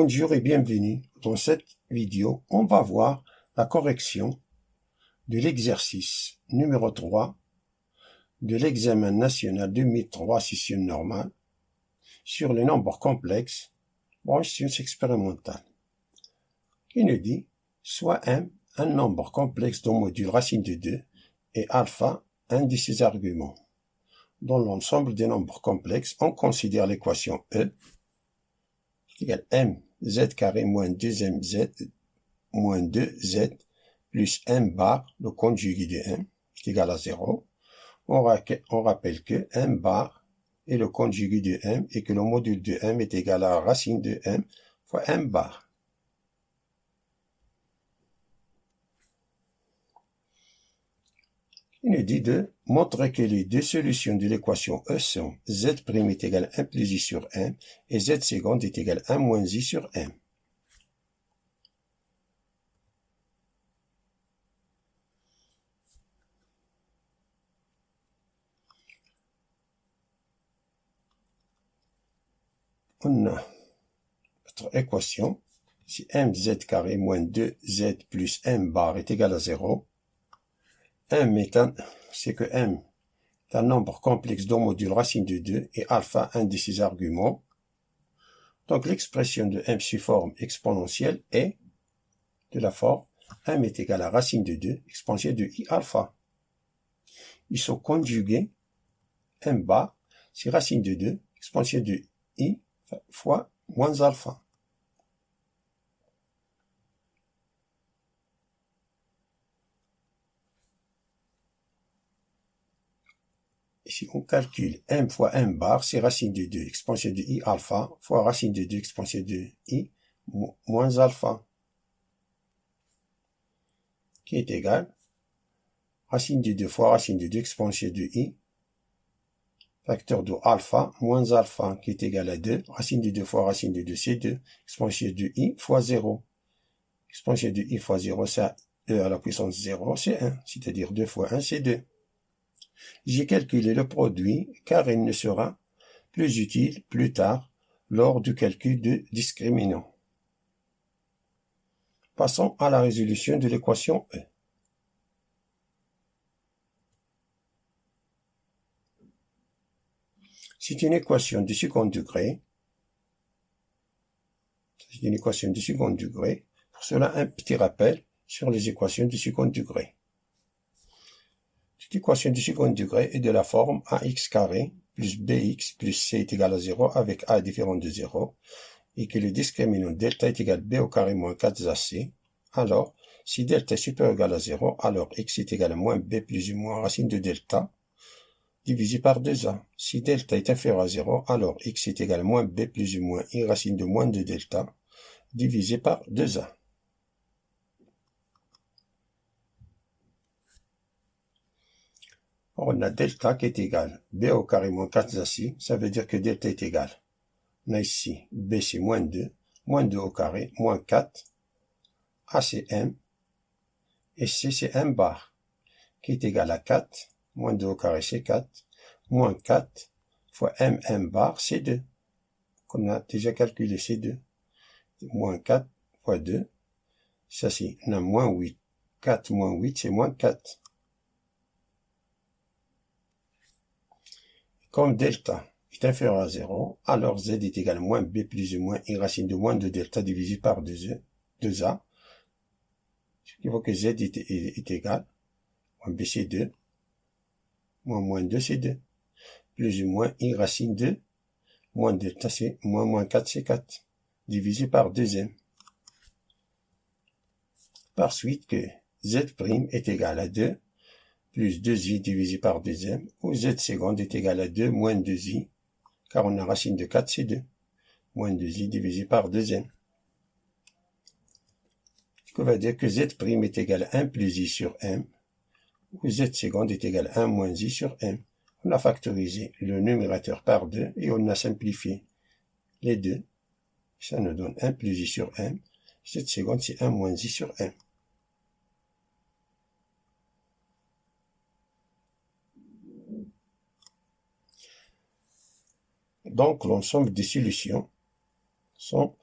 Bonjour et bienvenue. Dans cette vidéo, on va voir la correction de l'exercice numéro 3 de l'examen national 2003 session normale sur les nombres complexes en sciences expérimentales. Il nous dit soit M, un nombre complexe dont module racine de 2 et alpha, un de ses arguments. Dans l'ensemble des nombres complexes, on considère l'équation E égale mz carré moins 2mz moins 2z plus m bar, le conjugué de m, est égal à 0. On rappelle que m bar est le conjugué de m et que le module de m est égal à la racine de m fois m bar. Il nous dit de montrer que les deux solutions de l'équation E sont z' est égal à 1 plus i sur m et z seconde est égal à 1 moins i sur m. On a notre équation, si mz carré moins 2z plus m bar est égal à 0, c'est que m est un nombre complexe dont module racine de 2 et alpha un de ses arguments. Donc l'expression de m sous forme exponentielle est de la forme m est égal à racine de 2 exponentielle de i alpha. Ils sont conjugués, m bar, c'est racine de 2 exponentielle de i fois moins alpha. Ici, on calcule m fois m bar, c'est racine de 2 exponentielle de i alpha fois racine de 2 exponentielle de i moins alpha, qui est égal racine de 2 fois racine de 2 exponentielle de i, facteur de alpha moins alpha, qui est égal à 2, racine de 2 fois racine de 2, c'est 2, exponentielle de i fois 0. Exponentielle de i fois 0, c'est e à la puissance 0, c'est 1, c'est-à-dire 2 fois 1, c'est 2. J'ai calculé le produit car il ne sera plus utile plus tard lors du calcul de discriminant. Passons à la résolution de l'équation E. C'est une équation du second degré. C'est une équation du second degré. Pour cela, un petit rappel sur les équations du second degré. Cette équation du second degré est de la forme ax carré plus bx plus c est égal à 0 avec a différent de 0 et que le discriminant delta est égal à b au carré moins 4ac. Alors, si delta est supérieur ou égal à 0, alors x est égal à moins b plus ou moins racine de delta divisé par 2a. Si delta est inférieur à 0, alors x est égal à moins b plus ou moins i racine de moins de delta divisé par 2a. On a delta qui est égal b au carré moins 4ac, ça veut dire que delta est égal. On a ici b c'est moins 2 au carré, moins 4, a c'est m, et c c'est m bar, qui est égal à 4, moins 2 au carré c'est 4, moins 4 fois m bar c'est 2, qu'on a déjà calculé c'est 2, moins 4 fois 2, ça c'est, on a moins 8, 4 moins 8 c'est moins 4. Comme delta est inférieur à 0, alors z est égal à moins b plus ou moins i racine de moins de delta divisé par 2a, ce qui vaut que z est égal, moins b c'est 2, moins 2 c'est 2, plus ou moins i racine de moins delta c'est moins 4 c'est 4, divisé par 2m. Par suite que z' est égal à 2, plus 2i divisé par 2m, où z seconde est égal à 2 moins 2i, car on a racine de 4, c'est 2, moins 2i divisé par 2m. Ce qui va dire que z' est égal à 1 plus i sur m, où z seconde est égal à 1 moins i sur m. On a factorisé le numérateur par 2 et on a simplifié les deux. Ça nous donne 1 plus i sur m, z seconde c'est 1 moins i sur m. Donc, l'ensemble des solutions sont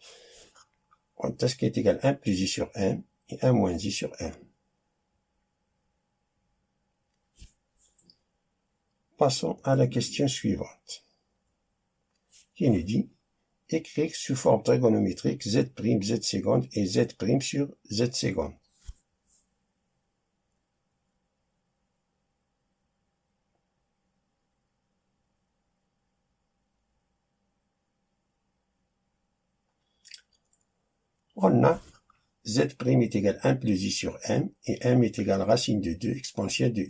ce qui est égal à 1 plus i sur m et 1 moins i sur m. Passons à la question suivante, qui nous dit écrire sous forme trigonométrique z', z seconde et z' sur z seconde. On a z' est égal à 1 plus i sur m et m est égal à racine de 2 exponentielle de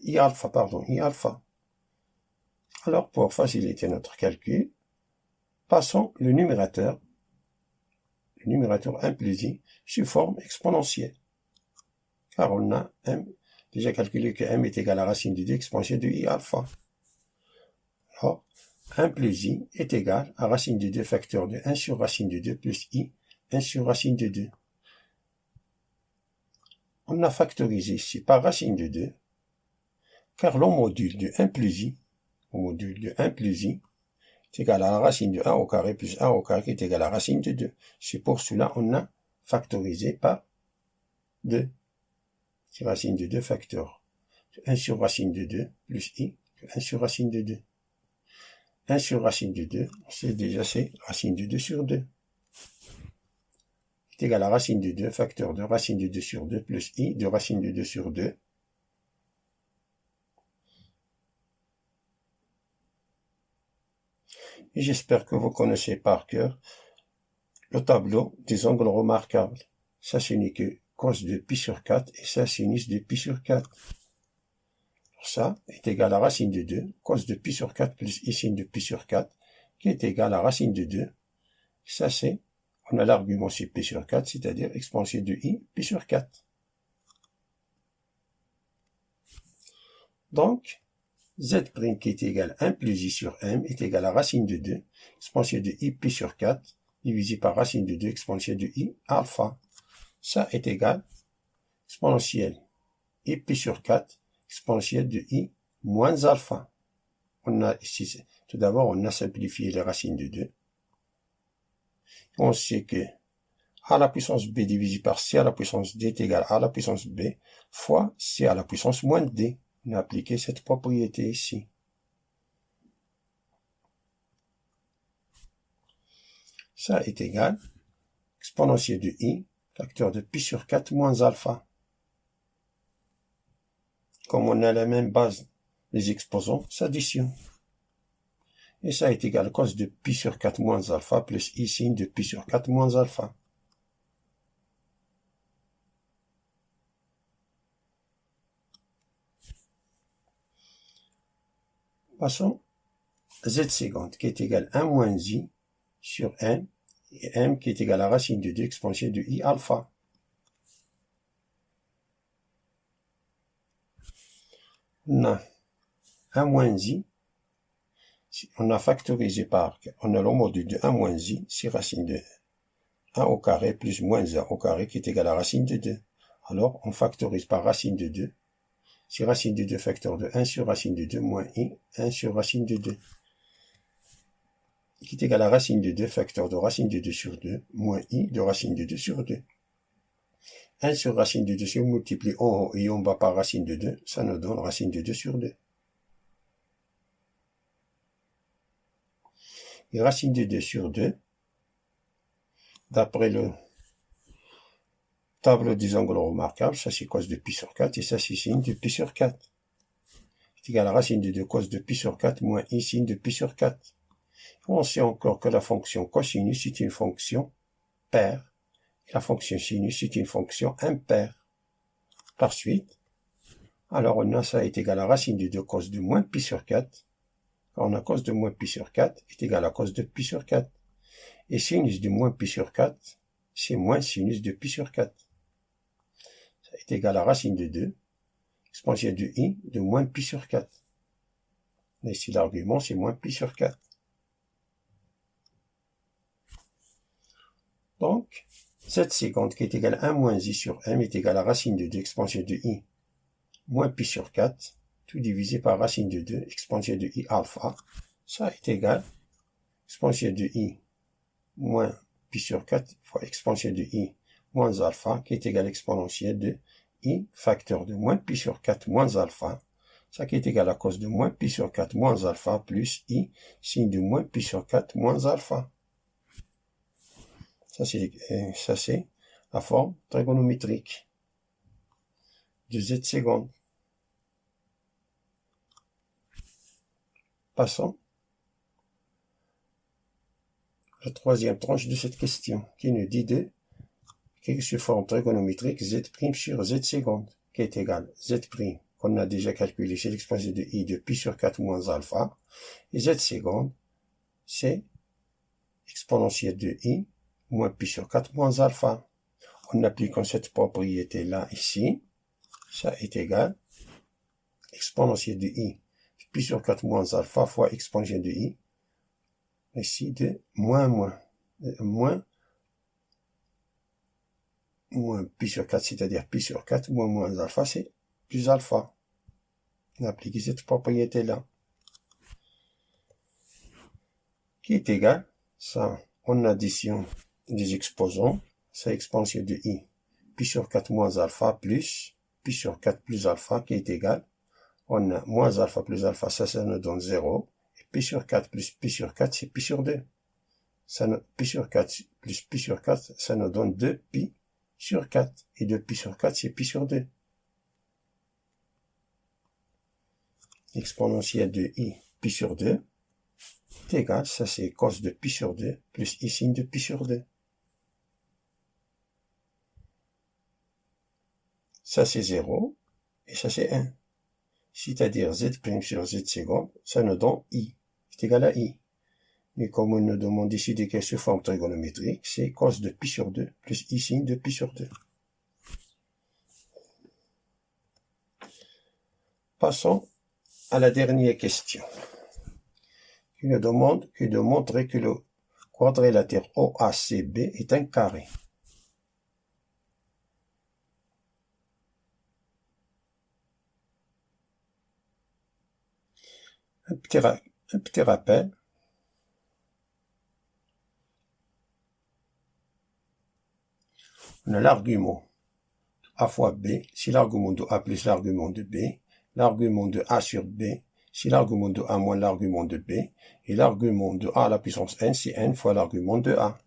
i alpha. Alors, pour faciliter notre calcul, passons le numérateur 1 plus i sous forme exponentielle. Car on a m, déjà calculé que m est égal à racine de 2 exponentielle de i alpha. Alors, 1 plus i est égal à racine de 2 facteur de 1 sur racine de 2 plus i, 1 sur racine de 2. On a factorisé ici par racine de 2, car le module de 1 plus i, est égal à la racine de 1 au carré plus 1 au carré qui est égal à la racine de 2. C'est pour cela qu'on a factorisé par 2. C'est racine de 2 facteur. 1 sur racine de 2 plus i, 1 sur racine de 2. 1 sur racine de 2, c'est racine de 2 sur 2. C'est égal à racine de 2 facteur de racine de 2 sur 2 plus i de racine de 2 sur 2. Et j'espère que vous connaissez par cœur le tableau des angles remarquables. Ça, ce n'est que cos de pi sur 4 et ça, sinus de pi sur 4. Ça est égal à racine de 2, cos de pi sur 4 plus i sin de pi sur 4, qui est égal à racine de 2. Ça, on a l'argument c'est pi sur 4, c'est-à-dire exponentielle de i, pi sur 4. Donc, z' qui est égal à 1 plus i sur m est égal à racine de 2, exponentielle de i pi sur 4, divisé par racine de 2, exponentielle de i alpha. Ça est égal exponentielle i pi sur 4, exponentielle de i moins alpha. On a ici, tout d'abord, on a simplifié les racines de 2. On sait que a à la puissance b divisé par c à la puissance d est égal à la puissance b fois c à la puissance moins d. On a appliqué cette propriété ici. Ça est égal exponentielle de i, facteur de pi sur 4 moins alpha. Comme on a la même base, les exposants s'additionnent. Et ça est égal à cos de pi sur 4 moins alpha plus i sin de pi sur 4 moins alpha. Passons à z seconde qui est égal à 1 moins i sur m et m qui est égal à racine de 2 exponentielle de i alpha. On a 1 moins i, on a factorisé par, on a le module de 1 moins i, c'est racine de 1 au carré plus moins 1 au carré qui est égal à racine de 2. Alors, on factorise par racine de 2. C'est racine de 2 facteur de 1 sur racine de 2 moins i, 1 sur racine de 2. Qui est égal à racine de 2 facteur de racine de 2 sur 2 moins i de racine de 2 sur 2. 1 sur racine de 2, si on multiplie en haut et en bas par racine de 2, ça nous donne racine de 2 sur 2. Et racine de 2 sur 2, d'après le tableau des angles remarquables, ça c'est cos de pi sur 4 et ça c'est sin de pi sur 4. C'est égal à racine de 2 cos de pi sur 4 moins i sin de pi sur 4. On sait encore que la fonction cosinus est une fonction paire et la fonction sinus est une fonction impaire. Par suite, alors on a ça est égal à racine de 2 cos de moins pi sur 4. Quand on a cos de moins pi sur 4 est égal à cos de pi sur 4. Et sinus de moins pi sur 4, c'est moins sinus de pi sur 4. Ça est égal à racine de 2, exponentielle de i de moins pi sur 4. Et ici l'argument c'est moins pi sur 4. Donc, z seconde qui est égal à 1 moins i sur m est égal à racine de 2 exponentielle de i moins pi sur 4, tout divisé par racine de 2 exponentielle de i alpha. Ça est égal exponentielle de i moins pi sur 4 fois exponentielle de i moins alpha, qui est égal à exponentielle de i facteur de moins pi sur 4 moins alpha, ça qui est égal à cos de moins pi sur 4 moins alpha plus i signe de moins pi sur 4 moins alpha. Ça c'est la forme trigonométrique de z seconde. Passons à la troisième tranche de cette question, qui nous dit de créer sous forme trigonométrique z' sur z seconde, qui est égal à z', qu'on a déjà calculé, c'est l'exponentielle de i de pi sur 4 moins alpha, et z seconde, c'est exponentielle de i moins pi sur 4 moins alpha. En appliquant cette propriété-là ici, ça est égal à exponentielle de i pi sur 4 moins alpha fois exponentielle de i, ici de moins pi sur 4, c'est-à-dire pi sur 4 moins alpha, c'est plus alpha. On applique cette propriété-là, qui est égal, ça, en addition des exposants, c'est exponentielle de i pi sur 4 moins alpha plus pi sur 4 plus alpha, qui est égal, on a moins alpha plus alpha, ça nous donne 0, et pi sur 4 plus pi sur 4, c'est pi sur 2. Pi sur 4 plus pi sur 4, ça nous donne 2 pi sur 4, et 2 pi sur 4, c'est pi sur 2. Exponentielle de i pi sur 2 est égal, ça c'est cos de pi sur 2, plus i signe de pi sur 2. Ça c'est 0, et ça c'est 1. C'est-à-dire z' sur z seconde, ça nous donne i, c'est égal à i. Mais comme on nous demande ici de quelle forme trigonométrique, c'est cos de pi sur 2, plus i signe de pi sur 2. Passons à la dernière question, qui nous demande de montrer que le quadrilatère OACB est un carré. Un petit rappel. On a l'argument A fois B, c'est l'argument de A plus l'argument de B, l'argument de A sur B, c'est l'argument de A moins l'argument de B, et l'argument de A à la puissance n, c'est n fois l'argument de A.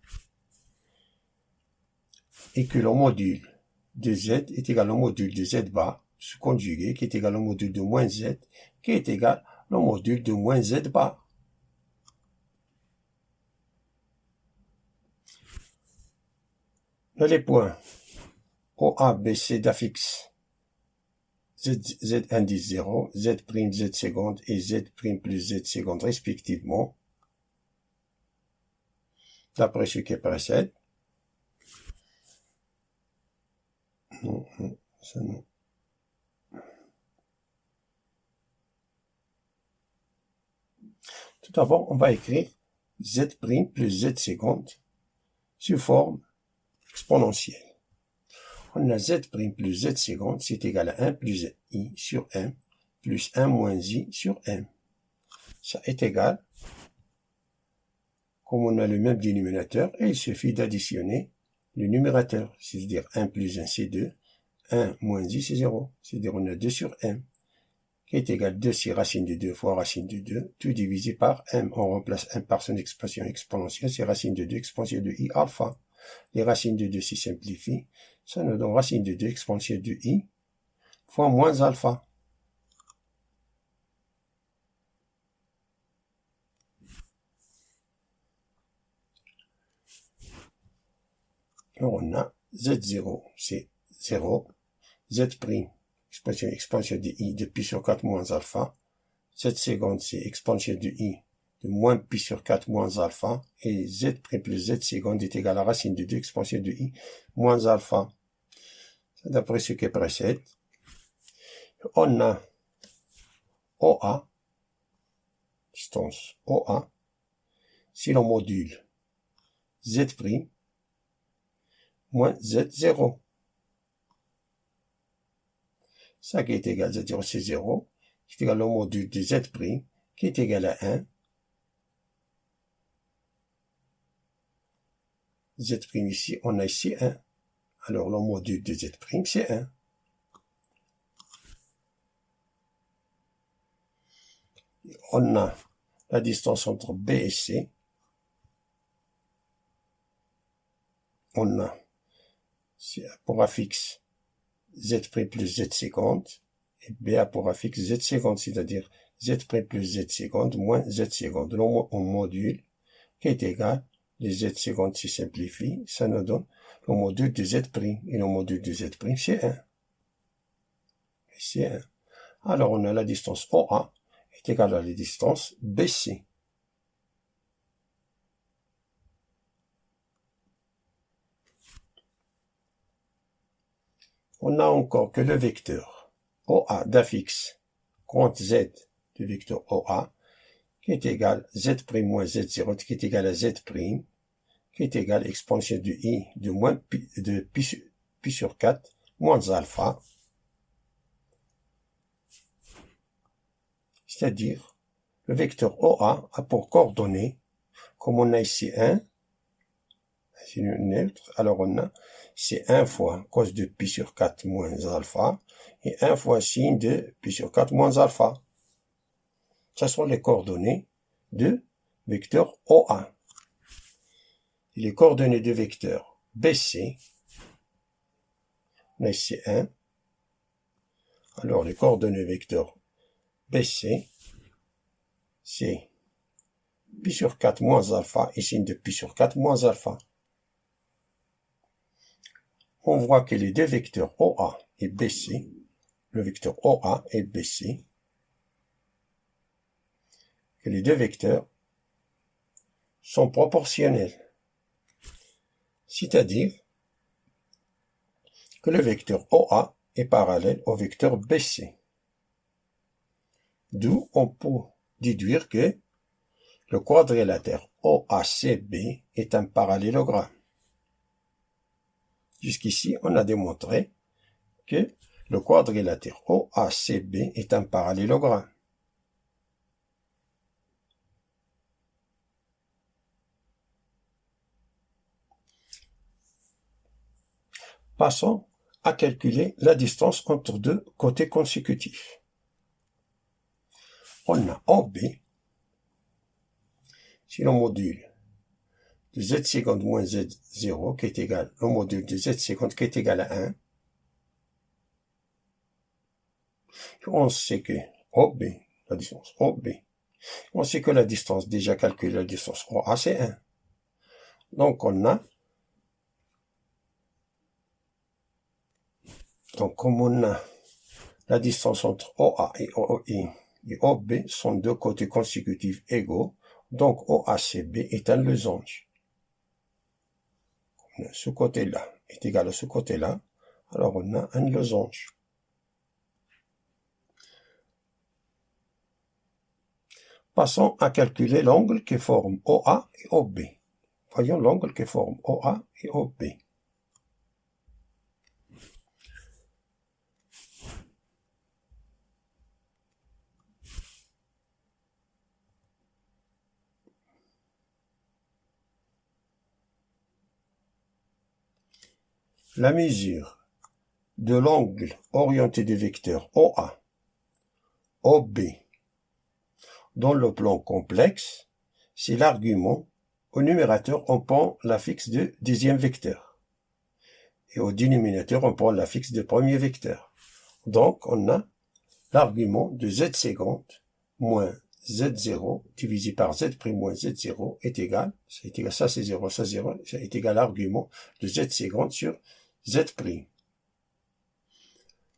Et que le module de Z est égal au module de Z bar, sous-conjugué, qui est égal au module de moins Z, qui est égal au module de moins Z bar. Les points OA, BC d'affixe Z indice 0, Z', Z seconde et Z' plus Z seconde respectivement, d'après ce qui précède. Non, ça non. Tout d'abord, on va écrire Z' plus Z seconde sous forme exponentielle. On a Z' plus Z seconde, c'est égal à 1 plus I sur M, plus 1 moins I sur M. Ça est égal, comme on a le même dénominateur, et il suffit d'additionner le numérateur, c'est-à-dire 1 plus 1 c'est 2, 1 moins I c'est 0, c'est-à-dire on a 2 sur M, qui est égal 2 c'est racine de 2 fois racine de 2, tout divisé par M. On remplace M par son expression exponentielle, c'est racine de 2 exponentielle de I alpha. Les racines de 2 s'y simplifient, ça nous donne racine de 2 exponentielle de I fois moins alpha. Alors on a Z0, c'est 0, Z', exponentielle de I de pi sur 4 moins alpha, Z seconde, c'est exponentielle de I de moins pi sur 4 moins alpha, et Z' plus Z seconde est égal à racine de 2 exponentielle de I moins alpha. D'après ce qui précède, on a OA, distance OA, c'est le module Z' moins Z0. Ça qui est égal à Z0, c'est 0, qui est égal au module de Z', qui est égal à 1, Z' ici, on a ici 1. Alors, le module de Z', c'est 1. On a la distance entre B et C. On a, pour affixe, Z' plus Z seconde. Et B a pour affixe Z seconde, c'est-à-dire Z' plus Z seconde moins Z seconde. On module qui est égal, les Z secondes se simplifient, ça nous donne le module de Z'. Et le module de Z', c'est 1. C'est 1. Alors, on a la distance OA est égale à la distance BC. On a encore que le vecteur OA d'affixe compte Z du vecteur OA qui est égal Z' moins Z0 qui est égal à Z', qui est égal à exponentielle de I de moins pi sur 4 moins alpha, c'est-à-dire le vecteur OA a pour coordonnées, comme on a ici 1, c'est neutre, alors on a, c'est 1 fois cos de pi sur 4 moins alpha, et 1 fois sin de pi sur 4 moins alpha. Ce sont les coordonnées de vecteur OA. Et les coordonnées de vecteur BC, on a ici 1. Alors les coordonnées vecteur BC, c'est pi sur 4 moins alpha et sin de pi sur 4 moins alpha. On voit que les deux vecteurs OA et BC, le vecteur OA et BC, que les deux vecteurs sont proportionnels. C'est-à-dire que le vecteur OA est parallèle au vecteur BC. D'où on peut déduire que le quadrilatère OACB est un parallélogramme. Jusqu'ici, on a démontré que le quadrilatère OACB est un parallélogramme. Passons à calculer la distance entre deux côtés consécutifs. On a OB, c'est le module de Z seconde moins Z0 qui est égal au module de Z seconde qui est égal à 1. On sait que OB, la distance OB, on sait que la distance déjà calculée, la distance OA, c'est 1. Donc on a, comme on a la distance entre OA et OI et OB sont deux côtés consécutifs égaux, donc OACB est un losange. Ce côté-là est égal à ce côté-là, alors on a un losange. Passons à calculer l'angle qui forme OA et OB. Voyons l'angle qui forme OA et OB. La mesure de l'angle orienté du vecteur OA, OB, dans le plan complexe, c'est l'argument. Au numérateur, on prend l'affixe de deuxième vecteur. Et au dénominateur, on prend l'affixe de premier vecteur. Donc, on a l'argument de Z seconde moins Z0 divisé par Z' moins Z0 est égal, ça c'est 0, ça 0, ça est égal à l'argument de Z seconde sur Z'.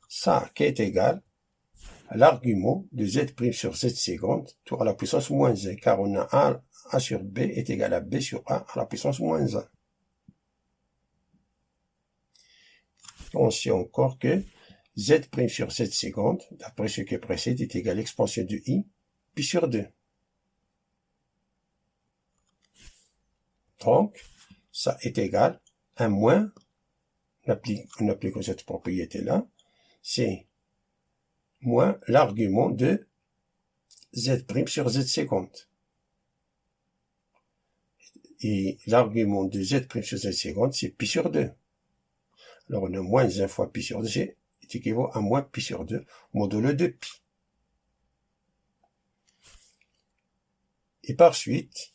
Ça qui est égal à l'argument de Z' sur Z seconde, tout à la puissance moins 1, car on a A sur B est égal à B sur A à la puissance moins 1. On sait encore que Z' sur Z seconde, d'après ce qui précède, est égal à l'expansion de I, pi sur 2. Donc, ça est égal à moins, on applique cette propriété-là, c'est moins l'argument de Z' sur Z seconde. Et l'argument de z' sur z seconde, c'est pi sur 2. Alors on a moins 1 fois pi sur 2, c'est équivaut à moins pi sur 2, modulo de pi. Et par suite,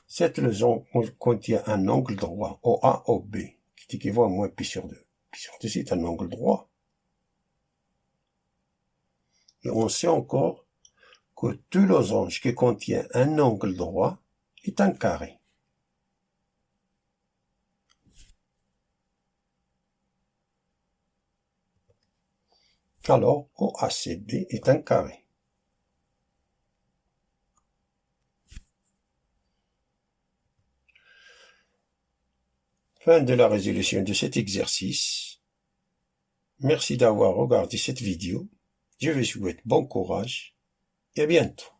cette leçon contient un angle droit, OA, OB, qui équivaut à moins pi sur 2. Pi sur 2, c'est un angle droit. Et on sait encore que tout losange qui contient un angle droit est un carré. Alors, OACB est un carré. Fin de la résolution de cet exercice. Merci d'avoir regardé cette vidéo. Je vous souhaite bon courage et à bientôt.